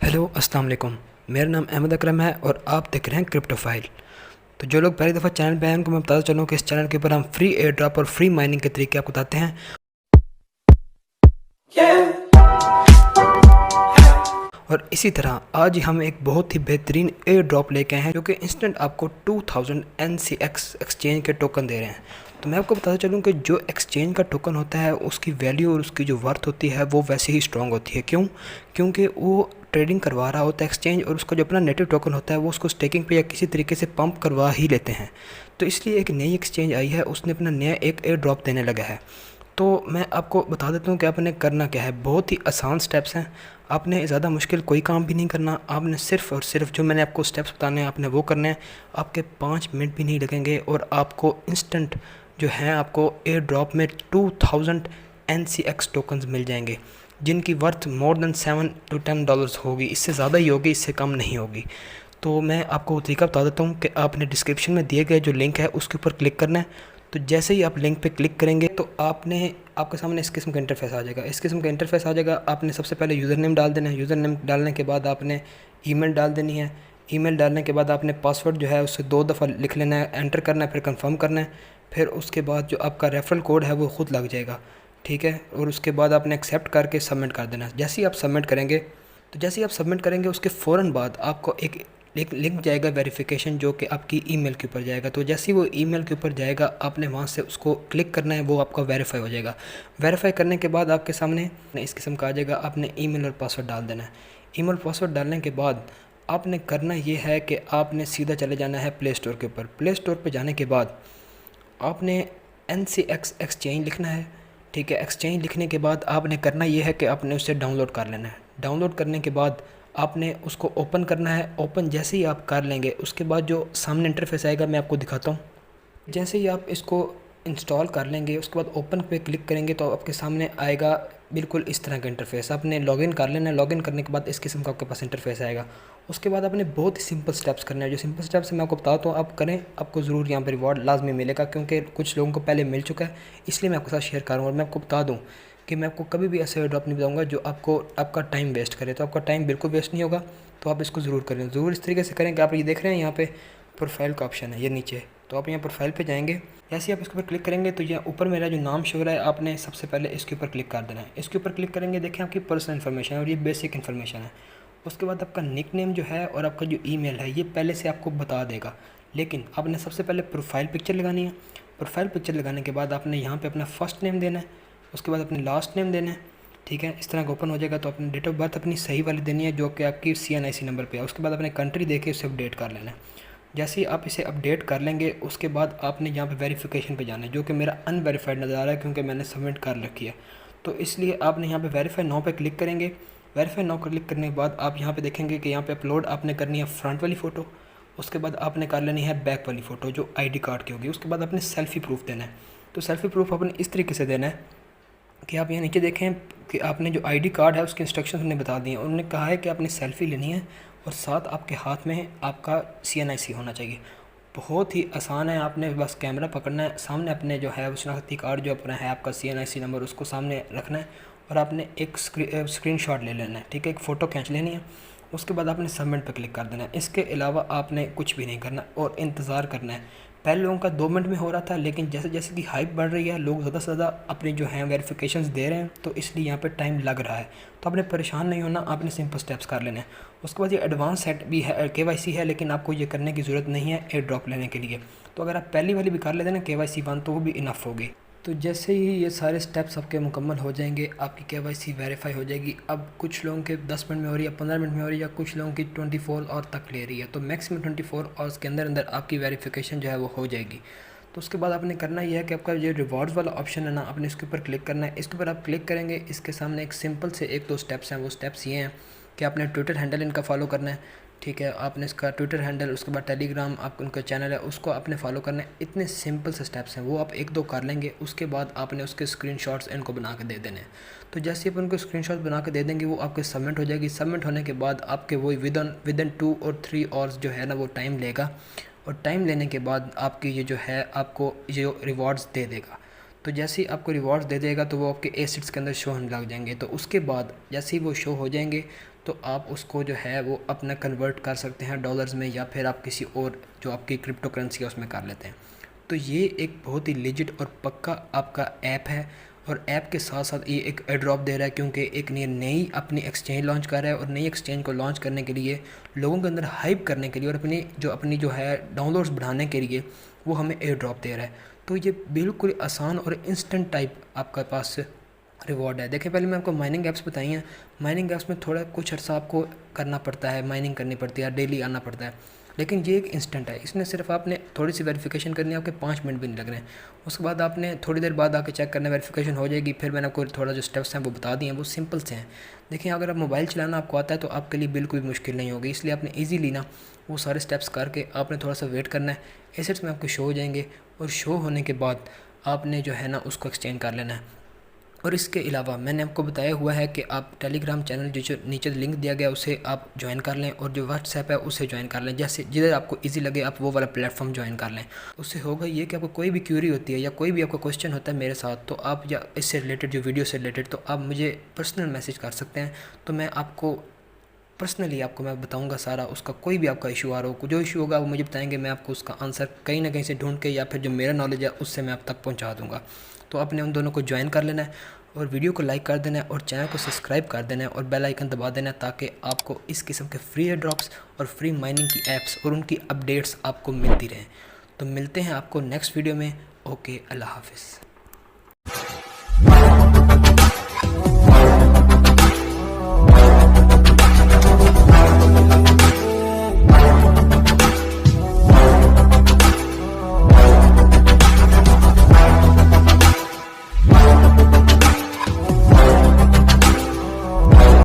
Hello अस्सलाम वालेकुम। मेरा नाम अहमद अकरम है और आप देख रहे हैं क्रिप्टो फाइल। तो जो लोग पहली दफ़ा चैनल पे आए उनको मैं बताता चलूँ कि इस चैनल के ऊपर हम फ्री एयर ड्रॉप और फ्री माइनिंग के तरीके आपको बताते हैं। और इसी तरह आज हम एक बहुत ही बेहतरीन एयर ड्रॉप लेके आए हैं जो कि इंस्टेंट आपको 2000 NCX एक्सचेंज के टोकन दे रहे हैं। तो मैं आपको बताता चलूँ कि जो एक्सचेंज का टोकन होता है उसकी वैल्यू और उसकी जो वर्थ होती है वो वैसे ही स्ट्रॉन्ग होती है। क्यों? क्योंकि वो ट्रेडिंग करवा रहा होता है एक्सचेंज, और उसका जो अपना नेटिव टोकन होता है वो उसको स्टेकिंग पे या किसी तरीके से पंप करवा ही लेते हैं। तो इसलिए एक नई एक्सचेंज आई है, उसने अपना नया एक एयर ड्रॉप देने लगा है। तो मैं आपको बता देता हूँ कि आपने करना क्या है। बहुत ही आसान स्टेप्स हैं, आपने ज़्यादा मुश्किल कोई काम भी नहीं करना। आपने सिर्फ़ और सिर्फ जो मैंने आपको स्टेप्स बताने हैं आपने वो करने हैं। आपके 5 मिनट भी नहीं लगेंगे और आपको इंस्टेंट जो है आपको एयर ड्रॉप में 2000 NCX टोकन्स मिल जाएंगे, जिनकी वर्थ मोर देन $7 to $10 होगी। इससे ज़्यादा ही होगी, इससे कम नहीं होगी। तो मैं आपको तरीका बता देता हूँ कि आपने डिस्क्रिप्शन में दिए गए जो लिंक है उसके ऊपर क्लिक करना है। तो जैसे ही आप लिंक पे क्लिक करेंगे तो आपके सामने इस किस्म का इंटरफेस आ जाएगा। इस किस्म का इंटरफेस आ जाएगा। आपने सबसे पहले यूज़र नेम डाल देना है। यूज़र नेम डालने के बाद आपने ईमेल डाल देनी है। ईमेल डालने के बाद आपने पासवर्ड जो है उससे 2 दफ़ा लिख लेना है, एंटर करना है, फिर कंफर्म करना है। फिर उसके बाद जो आपका रेफरल कोड है वो खुद लग जाएगा, ठीक है। और उसके बाद आपने एक्सेप्ट करके सबमिट कर देना है। जैसे ही आप सबमिट करेंगे उसके फ़ौरन बाद आपको एक लिंक जाएगा वेरिफिकेशन, जो कि आपकी ईमेल के ऊपर जाएगा। तो जैसे ही वो ईमेल के ऊपर जाएगा आपने वहाँ से उसको क्लिक करना है, वो आपका वेरीफाई हो जाएगा। वेरीफाई करने के बाद आपके सामने इस किस्म का आ जाएगा। आपने ईमेल और पासवर्ड डाल देना है। ईमेल पासवर्ड डालने के बाद आपने करना ये है कि आपने सीधा चले जाना है प्ले स्टोर के ऊपर। प्ले स्टोर पर जाने के बाद आपने NCX एक्सचेंज लिखना है, ठीक है। एक्सचेंज लिखने के बाद आपने करना ये है कि आपने उसे डाउनलोड कर लेना है। डाउनलोड करने के बाद आपने उसको ओपन करना है। ओपन जैसे ही आप कर लेंगे उसके बाद जो सामने इंटरफेस आएगा मैं आपको दिखाता हूँ। जैसे ही आप इसको इंस्टॉल कर लेंगे उसके बाद ओपन पे क्लिक करेंगे तो आपके सामने आएगा बिल्कुल इस तरह का इंटरफेस। आपने लॉगिन कर लेना है। लॉगिन करने के बाद इस किस्म का आपके पास इंटरफेस आएगा। उसके बाद आपने बहुत ही सिंपल स्टेप्स करने हैं। जो सिंपल स्टेप्स मैं आपको बताता हूँ, आप करें, आपको ज़रूर यहाँ पर रिवॉर्ड लाजमी मिलेगा, क्योंकि कुछ लोगों को पहले मिल चुका है, इसलिए मैं आपके साथ शेयर कर रहा हूँ। और मैं आपको बता दूँ कि मैं आपको कभी भी ऐसे एयर ड्रॉप नहीं बताऊँगा जो आपका टाइम वेस्ट करे। तो आपका टाइम बिल्कुल वेस्ट नहीं होगा, तो आप इसको ज़रूर करें। ज़रूर इस तरीके से करें कि आप ये देख रहे हैं यहाँ पे प्रोफाइल का ऑप्शन है ये नीचे। तो आप यहाँ प्रोफाइल पे जाएंगे। जैसे ही आप इसके ऊपर क्लिक करेंगे तो यहाँ ऊपर मेरा जो नाम शो रहा है, आपने सबसे पहले इसके ऊपर क्लिक कर देना है। इसके ऊपर क्लिक करेंगे, देखें आपकी पर्सनल इन्फॉर्मेशन है और ये बेसिक इन्फॉर्मेशन है। उसके बाद आपका निक नेम जो है और आपका जो ईमेल है ये पहले से आपको बता देगा, लेकिन आपने सबसे पहले प्रोफाइल पिक्चर लगानी है। प्रोफाइल पिक्चर लगाने के बाद आपने यहाँ पर अपना फर्स्ट नेम देना है, उसके बाद अपने लास्ट नेम देना है, ठीक है। इस तरह का ओपन हो जाएगा। तो अपनी डेट ऑफ बर्थ अपनी सही वाली देनी है जो कि आपकी CNIC नंबर पे है। उसके बाद अपने कंट्री देके उसे अपडेट कर लेना है। जैसे ही आप इसे अपडेट कर लेंगे उसके बाद आपने यहाँ पे वेरिफिकेशन पे जाना है, जो कि मेरा अनवेरीफाइड नज़र आ रहा है क्योंकि मैंने सबमिट कर रखी है। तो इसलिए आपने यहाँ पे वेरीफाई नाउ पे क्लिक करेंगे। वेरीफाई नाउ क्लिक करने के बाद आप यहाँ पे देखेंगे कि यहाँ पे अपलोड आपने करनी है फ्रंट वाली फ़ोटो। उसके बाद आपने कर लेनी है बैक वाली फ़ोटो जो ID कार्ड की होगी। उसके बाद आपने सेल्फ़ी प्रूफ देना है। तो सेल्फ़ी प्रूफ आपने इस तरीके से देना है कि आप यहाँ नीचे देखें कि आपने जो ID कार्ड है उसके इंस्ट्रक्शंस उन्हें बता दिए। उन्होंने कहा है कि आपने सेल्फ़ी लेनी है और साथ आपके हाथ में आपका CNIC होना चाहिए। बहुत ही आसान है। आपने बस कैमरा पकड़ना है, सामने अपने जो है शनाख्ती कार्ड जो अपना है आपका CNIC नंबर उसको सामने रखना है और आपने एक स्क्रीनशॉट ले लेना है, ठीक है। एक फ़ोटो खींच लेनी है। उसके बाद आपने सबमिट पर क्लिक कर देना है। इसके अलावा आपने कुछ भी नहीं करना और इंतज़ार करना है। पहले लोगों का 2 मिनट में हो रहा था, लेकिन जैसे जैसे कि हाइप बढ़ रही है, लोग ज़्यादा से ज़्यादा अपनी जो है वेरिफिकेशंस दे रहे हैं, तो इसलिए यहाँ पे टाइम लग रहा है। तो आपने परेशान नहीं होना, आपने सिंपल स्टेप्स कर लेने हैं। उसके बाद ये एडवांस सेट भी है, KYC है, लेकिन आपको ये करने की ज़रूरत नहीं है एयर ड्रॉप लेने के लिए। तो अगर आप पहली वाली भी कर लेते हैं ना KYC 1, तो वो भी इनफ होगी। तो जैसे ही ये सारे स्टेप्स आपके मुकम्मल हो जाएंगे आपकी KYC वेरीफाई हो जाएगी। अब कुछ लोगों के 10 मिनट में हो रही है, 15 मिनट में हो रही है, या कुछ लोगों की 24 आवर तक ले रही है। तो मैक्सिमम 24 आवर्स के अंदर अंदर आपकी वेरिफिकेशन जो है वो हो जाएगी। तो उसके बाद आपने करना यह है कि आपका जो रिवॉर्ड्स वाला ऑप्शन है ना, आपने इसके ऊपर क्लिक करना है। इसके ऊपर आप क्लिक करेंगे, इसके सामने एक सिंपल से 1-2 स्टेप्स हैं। वो स्टेप्स ये हैं कि आपने ट्विटर हैंडल इनका फॉलो करना है, ठीक है। आपने इसका ट्विटर हैंडल, उसके बाद टेलीग्राम आप उनका चैनल है उसको आपने फॉलो करना है। इतने सिंपल से स्टेप्स हैं, वो आप 1-2 कर लेंगे। उसके बाद आपने उसके स्क्रीनशॉट्स इनको बना के दे देने हैं। तो जैसे आप उनको स्क्रीनशॉट बना के दे देंगे वो आपके सबमिट हो जाएगी। सबमिट होने के बाद आपके वो विद इन 2 और 3 आवर्स जो है ना वो टाइम लेगा, और टाइम लेने के बाद आपकी ये जो है आपको ये रिवॉर्ड्स दे देगा। तो जैसे ही आपको रिवॉर्ड्स दे देगा तो वो आपके एसिड्स के अंदर शो होने लग जाएंगे। तो उसके बाद जैसे ही वो शो हो जाएंगे तो आप उसको जो है वो अपना कन्वर्ट कर सकते हैं डॉलर्स में, या फिर आप किसी और जो आपकी क्रिप्टो करेंसी है उसमें कर लेते हैं। तो ये एक बहुत ही लेजिट और पक्का आपका ऐप है, और ऐप के साथ साथ ये एक एड्रॉप दे रहा है, क्योंकि एक नई अपनी एक्सचेंज लॉन्च कर रहा है, और नई एक्सचेंज को लॉन्च करने के लिए लोगों के अंदर हाइप करने के लिए और अपनी जो है डाउनलोड्स बढ़ाने के लिए वो हमें एयर ड्रॉप दे रहा है। तो ये बिल्कुल आसान और इंस्टेंट टाइप आपके पास रिवॉर्ड है। देखिए पहले मैं आपको माइनिंग ऐप्स बताई हैं। माइनिंग ऐप्स में थोड़ा कुछ अर्सा आपको करना पड़ता है, माइनिंग करनी पड़ती है, डेली आना पड़ता है, लेकिन ये एक इंस्टेंट है। इसमें सिर्फ आपने थोड़ी सी वेरिफिकेशन करनी है, आपके 5 मिनट भी नहीं लग रहे हैं। उसके बाद आपने थोड़ी देर बाद आके चेक करना, वेरिफिकेशन हो जाएगी। फिर मैंने आपको थोड़ा जो स्टेप्स हैं वो बता दिए हैं, वो सिंपल से हैं। देखिए अगर आप मोबाइल चलाना आपको आता है तो आपके लिए बिल्कुल भी मुश्किल नहीं होगी, इसलिए आपने ईजीली ना वो सारे स्टेप्स करके आपने थोड़ा सा वेट करना है। एसेट्स में आपके शो हो जाएंगे, और शो होने के बाद आपने जो है ना उसको एक्सचेंज कर लेना है। और इसके अलावा मैंने आपको बताया हुआ है कि आप टेलीग्राम चैनल जो नीचे लिंक दिया गया उसे आप ज्वाइन कर लें, और जो व्हाट्सएप है उसे ज्वाइन कर लें। जैसे जिधर आपको इजी लगे आप वो वाला प्लेटफॉर्म ज्वाइन कर लें। उससे होगा ये कि आपको कोई भी क्यूरी होती है या कोई भी आपका क्वेश्चन होता है मेरे साथ, तो आप या इससे रिलेटेड जो वीडियो से रिलेटेड, तो आप मुझे पर्सनल मैसेज कर सकते हैं। तो मैं आपको पर्सनली आपको मैं बताऊंगा सारा, उसका कोई भी आपका इशू आ रहा हो, जो इशू होगा वो मुझे बताएंगे, मैं आपको उसका आंसर कहीं ना कहीं से ढूंढ के या फिर जो मेरा नॉलेज है उससे मैं आप तक पहुंचा दूंगा। तो आपने उन दोनों को ज्वाइन कर लेना है, और वीडियो को लाइक कर देना है, और चैनल को सब्सक्राइब कर देना है, और बेल आइकन दबा देना है, ताकि आपको इस किस्म के फ्री एयर ड्रॉप्स और फ्री माइनिंग की ऐप्स और उनकी अपडेट्स आपको मिलती रहें। तो मिलते हैं आपको नेक्स्ट वीडियो में। ओके, अल्लाह हाफिज़।